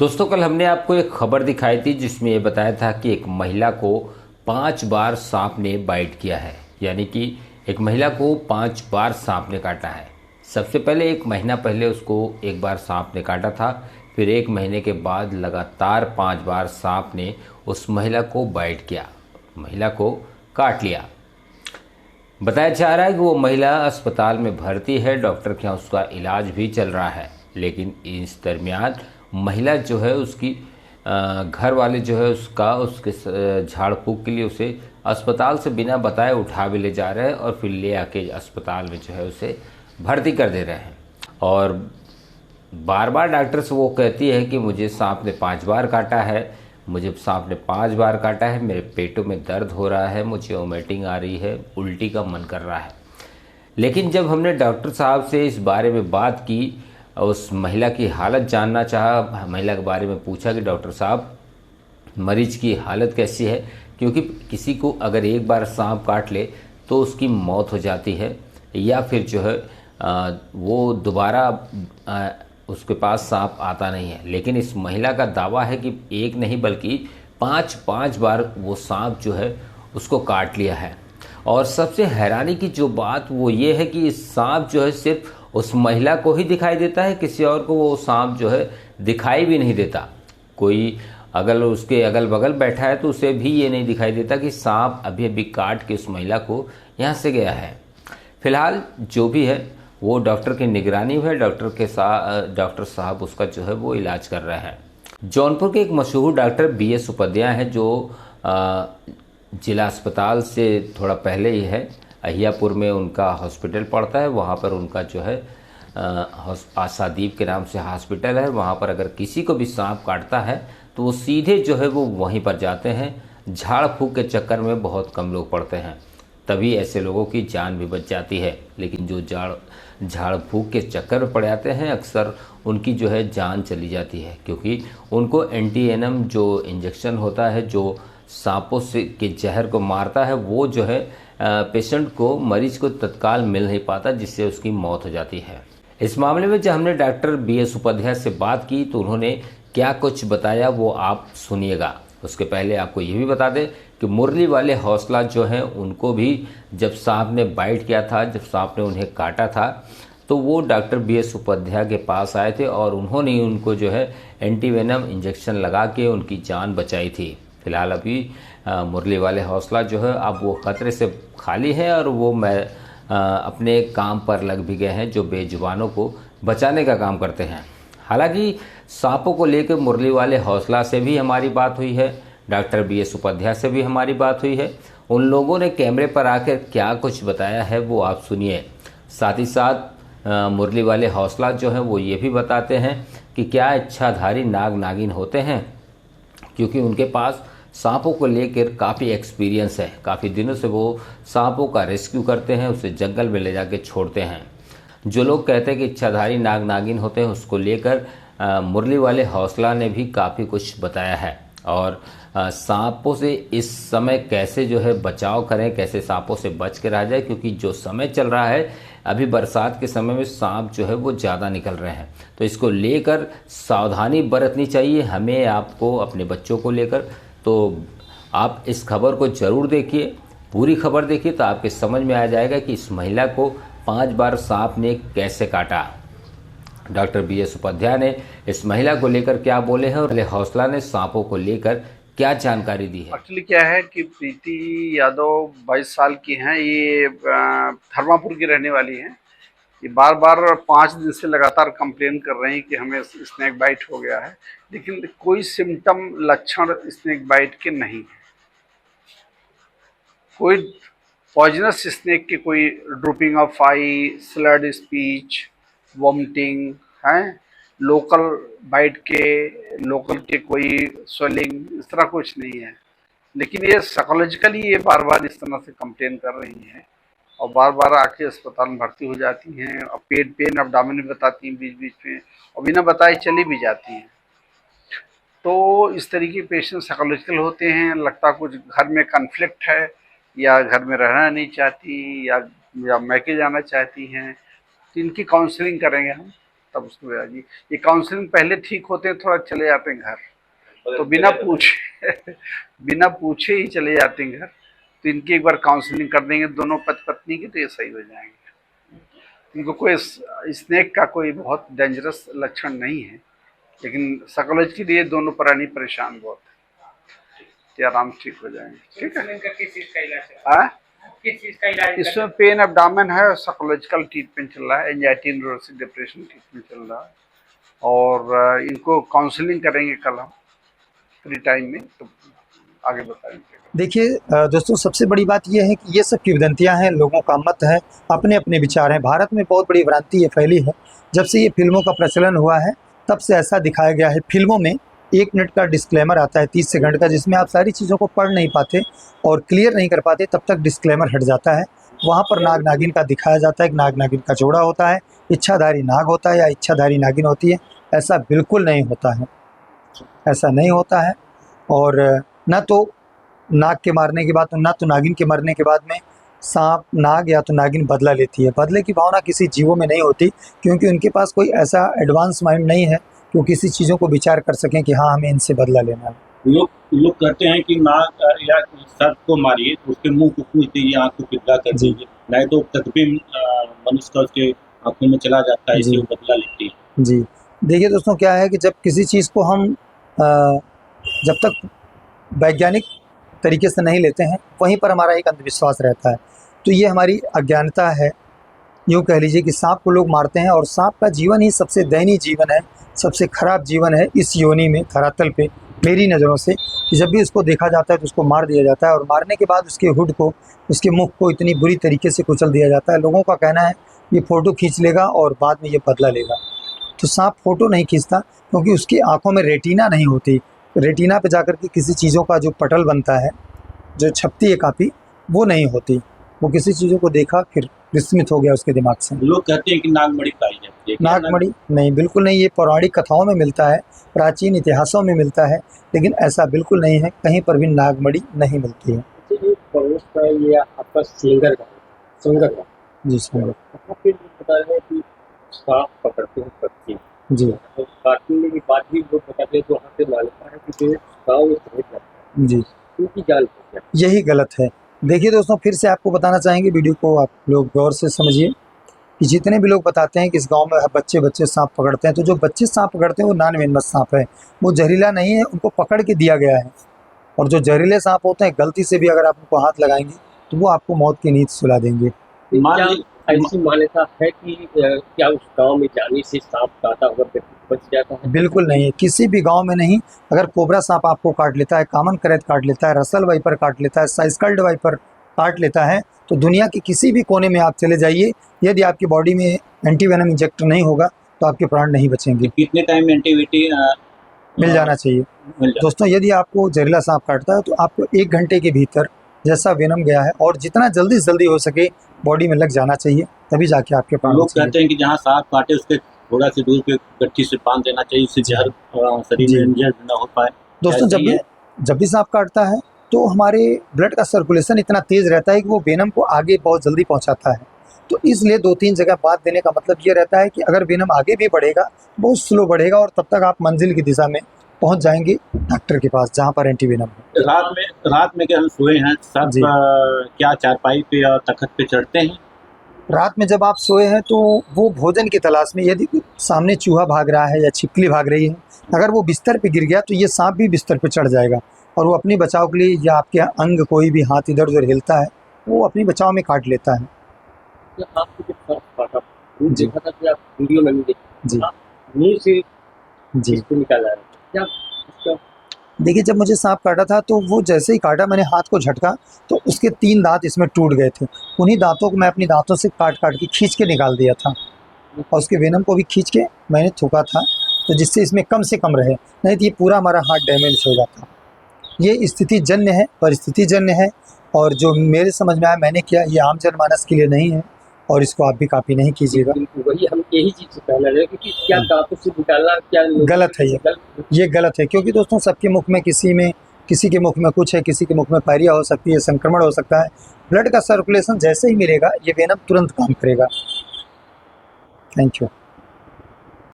दोस्तों, कल हमने आपको एक खबर दिखाई थी जिसमें ये बताया था कि एक महिला को 5 बार सांप ने बाइट किया है। यानी कि एक महिला को 5 बार सांप ने काटा है। सबसे पहले 1 महीना पहले उसको एक बार सांप ने काटा था। फिर 1 महीने के बाद लगातार 5 बार सांप ने उस महिला को बाइट किया, महिला को काट लिया। बताया जा रहा है कि वो महिला अस्पताल में भर्ती है, डॉक्टर के यहाँ उसका इलाज भी चल रहा है। लेकिन इस दरमियान महिला जो है उसकी घर वाले जो है उसके झाड़ फूक के लिए उसे अस्पताल से बिना बताए उठा भी ले जा रहे हैं और फिर ले आके अस्पताल में जो है उसे भर्ती कर दे रहे हैं। और बार बार डॉक्टर से वो कहती है कि मुझे सांप ने 5 बार काटा है, मुझे सांप ने 5 बार काटा है, मेरे पेटों में दर्द हो रहा है, मुझे वोमिटिंग आ रही है, उल्टी का मन कर रहा है। लेकिन जब हमने डॉक्टर साहब से इस बारे में बात की, उस महिला की हालत जानना चाहा, महिला के बारे में पूछा कि डॉक्टर साहब मरीज की हालत कैसी है, क्योंकि किसी को अगर एक बार सांप काट ले तो उसकी मौत हो जाती है या फिर जो है वो दोबारा उसके पास सांप आता नहीं है। लेकिन इस महिला का दावा है कि एक नहीं बल्कि 5 बार वो सांप जो है उसको काट लिया है। और सबसे हैरानी की जो बात वो ये है कि इस सांप जो है सिर्फ उस महिला को ही दिखाई देता है, किसी और को वो सांप जो है दिखाई भी नहीं देता। कोई अगर उसके अगल बगल बैठा है तो उसे भी ये नहीं दिखाई देता कि सांप अभी अभी काट के उस महिला को यहाँ से गया है। फिलहाल जो भी है वो डॉक्टर की निगरानी में है। डॉक्टर साहब उसका जो है वो इलाज कर रहे हैं। जौनपुर के एक मशहूर डॉक्टर BS उपाध्याय हैं जो जिला अस्पताल से थोड़ा पहले ही है, अहियापुर में उनका हॉस्पिटल पड़ता है। वहाँ पर उनका जो है आशादीप के नाम से हॉस्पिटल है। वहाँ पर अगर किसी को भी सांप काटता है तो वो सीधे जो है वो वहीं पर जाते हैं। झाड़ फूक के चक्कर में बहुत कम लोग पड़ते हैं, तभी ऐसे लोगों की जान भी बच जाती है। लेकिन जो झाड़ फूक के चक्कर में पड़ जाते हैं अक्सर उनकी जो है जान चली जाती है, क्योंकि उनको एंटी वेनम जो इंजेक्शन होता है जो सांपों से के जहर को मारता है वो जो है पेशेंट को, मरीज को तत्काल मिल नहीं पाता, जिससे उसकी मौत हो जाती है। इस मामले में जब हमने डॉक्टर BS उपाध्याय से बात की तो उन्होंने क्या कुछ बताया वो आप सुनिएगा। उसके पहले आपको ये भी बता दें कि मुरली वाले हौसला जो हैं उनको भी जब सांप ने बाइट किया था, जब सांप ने उन्हें काटा था तो वो डॉक्टर BS उपाध्याय के पास आए थे और उन्होंने उनको जो है एंटी वेनम इंजेक्शन लगा के उनकी जान बचाई थी। फिलहाल अभी मुरली वाले हौसला जो है अब वो खतरे से खाली है और वो अपने काम पर लग भी गए हैं, जो बेजुबानों को बचाने का काम करते हैं। हालांकि सांपों को लेकर मुरली वाले हौसला से भी हमारी बात हुई है, डॉक्टर BS उपाध्याय से भी हमारी बात हुई है। उन लोगों ने कैमरे पर आकर क्या कुछ बताया है वो आप सुनिए। साथ ही साथ मुरली वाले हौसला जो है वो ये भी बताते हैं कि क्या इच्छाधारी नाग नागिन होते हैं, क्योंकि उनके पास सांपों को लेकर काफ़ी एक्सपीरियंस है। काफ़ी दिनों से वो सांपों का रेस्क्यू करते हैं, उसे जंगल में ले जाके छोड़ते हैं। जो लोग कहते हैं कि इच्छाधारी नाग नागिन होते हैं, उसको लेकर मुरली वाले हौसला ने भी काफ़ी कुछ बताया है। और सांपों से इस समय कैसे जो है बचाव करें, कैसे सांपों से बच के रह जाए, क्योंकि जो समय चल रहा है अभी बरसात के समय में सांप जो है वो ज़्यादा निकल रहे हैं, तो इसको लेकर सावधानी बरतनी चाहिए हमें, आपको, अपने बच्चों को लेकर। तो आप इस खबर को ज़रूर देखिए, पूरी खबर देखिए तो आपके समझ में आ जाएगा कि इस महिला को 5 बार सांप ने कैसे काटा। डॉक्टर BS उपाध्याय ने इस महिला को लेकर क्या बोले हैं और हौसला ने सांपों को लेकर क्या जानकारी दी है। एक्चुअली क्या है कि प्रीति यादव 22 साल की हैं। ये धर्मापुर की रहने वाली हैं। ये बार बार 5 दिन से लगातार कंप्लेन कर रही हैं कि हमें स्नेक बाइट हो गया है, लेकिन कोई सिम्टम, लक्षण स्नेक बाइट के नहीं है। कोई पॉइजनस स्नेक के कोई drooping of I, slurred speech, vomiting हैं, लोकल बाइट के, लोकल के कोई स्वेलिंग, इस तरह कुछ नहीं है। लेकिन ये साइकोलॉजिकली ये बार बार इस तरह से कंप्लेन कर रही हैं और बार बार आके अस्पताल में भर्ती हो जाती हैं और पेट पेन, एब्डोमेन भी बताती हैं बीच बीच में, और बिना बताए चली भी जाती हैं। तो इस तरीके के पेशेंट साइकोलॉजिकल होते हैं। लगता कुछ घर में कन्फ्लिक्ट है, या घर में रहना नहीं चाहती, या मैके जाना चाहती हैं। तो इनकी काउंसलिंग करेंगे हम। तब उसको भेजा जी। ये काउंसलिंग पहले ठीक होते हैं, थोड़ा चले जाते हैं घर, तो बिना पूछे ही चले जाते हैं घर। तो इनकी एक बार काउंसलिंग कर देंगे दोनों पति पत्नी की, तो ये सही हो जाएंगे। इनको कोई स्नेक का कोई बहुत डेंजरस लक्षण नहीं है, लेकिन साइकोलॉजिकली ये दोनों प्राणी परेशान बहुत है, ये आराम ठीक हो जाएंगे। ठीक है, किस चीज का इलाज है? हाँ, किस चीज का इलाज? इसमें पेन एब्डामेन है, साइकोलॉजिकल ट्रीटमेंट चल रहा है, एंजाइटी न्यूरोसिस डिप्रेशन ट्रीटमेंट चल रहा है, और इनको काउंसलिंग करेंगे कल हम फ्री टाइम में, तो आगे बताएंगे। देखिए दोस्तों, सबसे बड़ी बात यह है कि ये सब किंवदंतियाँ हैं, लोगों का मत है, अपने अपने विचार हैं। भारत में बहुत बड़ी भ्रांति ये फैली है। जब से ये फिल्मों का प्रचलन हुआ है तब से ऐसा दिखाया गया है। फिल्मों में 1 मिनट का डिस्क्लेमर आता है 30 सेकंड का, जिसमें आप सारी चीज़ों को पढ़ नहीं पाते और क्लियर नहीं कर पाते, तब तक डिस्क्लेमर हट जाता है। वहाँ पर नाग नागिन का दिखाया जाता है, एक नाग नागिन का जोड़ा होता है, इच्छाधारी नाग होता है या इच्छाधारी नागिन होती है। ऐसा बिल्कुल नहीं होता है, ऐसा नहीं होता है। और न तो नाग के मारने के बाद, ना तो नागिन के मरने के बाद में सांप, नाग या तो नागिन बदला लेती है। बदले की भावना किसी जीवों में नहीं होती, क्योंकि उनके पास कोई ऐसा एडवांस माइंड नहीं है कि वो किसी चीज़ों को विचार कर सकें कि हाँ हमें इनसे बदला लेना है। लोग कहते हैं कि नाग या सर्प को मारिए तो उसके मुंह को पूछ दीजिए, आँख को पिघला कर दीजिए, नहीं तो प्रतिबिंब मनुष्य का उसके आँखों में चला जाता है, इससे वो बदला लेती है। जी देखिए दोस्तों, क्या है कि जब किसी चीज़ को हम जब तक वैज्ञानिक तरीके से नहीं लेते हैं, वहीं पर हमारा एक अंधविश्वास रहता है। तो ये हमारी अज्ञानता है। यूँ कह लीजिए कि सांप को लोग मारते हैं, और सांप का जीवन ही सबसे दयनीय जीवन है, सबसे खराब जीवन है इस योनि में, धरातल पे, मेरी नज़रों से। कि जब भी उसको देखा जाता है तो उसको मार दिया जाता है, और मारने के बाद उसके हुड को, उसके मुख को इतनी बुरी तरीके से कुचल दिया जाता है। लोगों का कहना है ये फ़ोटो खींच लेगा और बाद में ये बदला लेगा। तो सांप फ़ोटो नहीं खींचता, क्योंकि उसकी आँखों में रेटिना नहीं होती। रेटिना पे जाकर के किसी चीज़ों का जो पटल बनता है, जो छपती है कापी, वो नहीं होती। वो किसी चीज़ों को देखा फिर विस्मित हो गया उसके दिमाग से। लोग कहते हैं कि नागमणि पाई जाती है। नागमणि नहीं, बिल्कुल नहीं। ये पौराणिक कथाओं में मिलता है, प्राचीन इतिहासों में मिलता है, लेकिन ऐसा बिल्कुल नहीं है, कहीं पर भी नागमणि नहीं मिलती है। ये आपका सिंगर जी सर, बता रहे हैं कि सांप पकड़ते हैं पक्षी जी तो काटने के बाद भी लोग बताते हैं, तो वहाँ से मानता है कि जो गाँव में सही जाता है, जी, उनकी जान है। यही गलत है। देखिए दोस्तों, फिर से आपको बताना चाहेंगे, वीडियो को आप लोग गौर से समझिए कि जितने भी लोग बताते हैं कि इस गांव में बच्चे सांप पकड़ते हैं, तो जो बच्चे सांप पकड़ते हैं वो नॉन वेनमस सांप है, वो जहरीला नहीं है, उनको पकड़ के दिया गया है। और जो जहरीले सांप होते हैं, गलती से भी अगर आप उनको हाथ लगाएंगे तो वो आपको मौत की नींद सुला देंगे। ऐसी मान्यता है कि क्या उस गांव में जाने से सांप काटा हुआ व्यक्ति बच जाता है? बिल्कुल नहीं है, किसी भी गांव में नहीं। अगर कोबरा सांप आपको काट लेता है, कॉमन करैत काट लेता है, रसल वाइपर काट लेता है, स्कल्ड वाइपर काट लेता है, तो दुनिया के किसी भी कोने में आप चले जाइए, यदि आपकी बॉडी में एंटीवेनम इंजेक्टर नहीं होगा तो आपके प्राण नहीं बचेंगे। कितने टाइम में एंटीवेनम मिल जाना चाहिए? दोस्तों, यदि आपको जहरीला सांप काटता है तो आपको 1 घंटे के भीतर जैसा वेनम गया है, और जितना जल्दी से जल्दी हो सके बॉडी में लग जाना चाहिए, तभी जाके आपके प्राण लोग कहते हैं कि जहाँ सांप काटे उसके थोड़ा सी दूर पे गट्ठी से बांध देना चाहिए, उससे जहर शरीर में इंजर ना हो पाए। दोस्तों, जब भी सांप काटता है तो हमारे ब्लड का सर्कुलेशन इतना तेज़ रहता है कि वो वेनम को आगे बहुत जल्दी पहुंचाता है। तो इसलिए 2-3 जगह बांध देने का मतलब ये रहता है कि अगर वेनम आगे भी बढ़ेगा, बहुत स्लो बढ़ेगा, और तब तक आप मंजिल की दिशा में पहुंच जाएंगे डॉक्टर के पास, जहाँ पर एंटीवेनम है। रात में क्या हम सोए हैं सब, क्या चारपाई पे या तखत पे चढ़ते हैं? रात में जब आप सोए हैं तो वो भोजन की तलाश में, यदि सामने चूहा भाग रहा है या छिपकली भाग रही है, अगर वो बिस्तर पे गिर गया तो ये सांप भी बिस्तर पे चढ़ जाएगा, और वो अपनी बचाव के लिए, या आपके अंग कोई भी हाथ इधर उधर हिलता है, वो अपनी बचाव में काट लेता है। आपको जब सांप काटा, देखा था कि आप वीडियो में भी जी मुंह से जी इसको निकाला है क्या? देखिए, जब मुझे सांप काटा था तो वो जैसे ही काटा, मैंने हाथ को झटका तो उसके 3 दांत इसमें टूट गए थे। उन्हीं दांतों को मैं अपनी दांतों से काट के खींच के निकाल दिया था, और उसके वेनम को भी खींच के मैंने थूका था, तो जिससे इसमें कम से कम रहे, नहीं तो ये पूरा हमारा हार्ट डैमेज हो जाता। ये स्थिति जन्य है, परिस्थिति जन्य है, और जो मेरे समझ में आया मैंने किया, ये आम जनमानस के लिए नहीं है, और इसको आप भी कॉपी नहीं कीजिएगा। वही हम यही चीज़ कहना रहे कि क्या दांतों से निकालना क्या गलत है, ये गलत है, क्योंकि दोस्तों सबके मुख में किसी के मुख में कुछ है, किसी के मुख में पायरिया हो सकती है, संक्रमण हो सकता है। ब्लड का सर्कुलेशन जैसे ही मिलेगा, ये वेनम तुरंत काम करेगा। Thank you.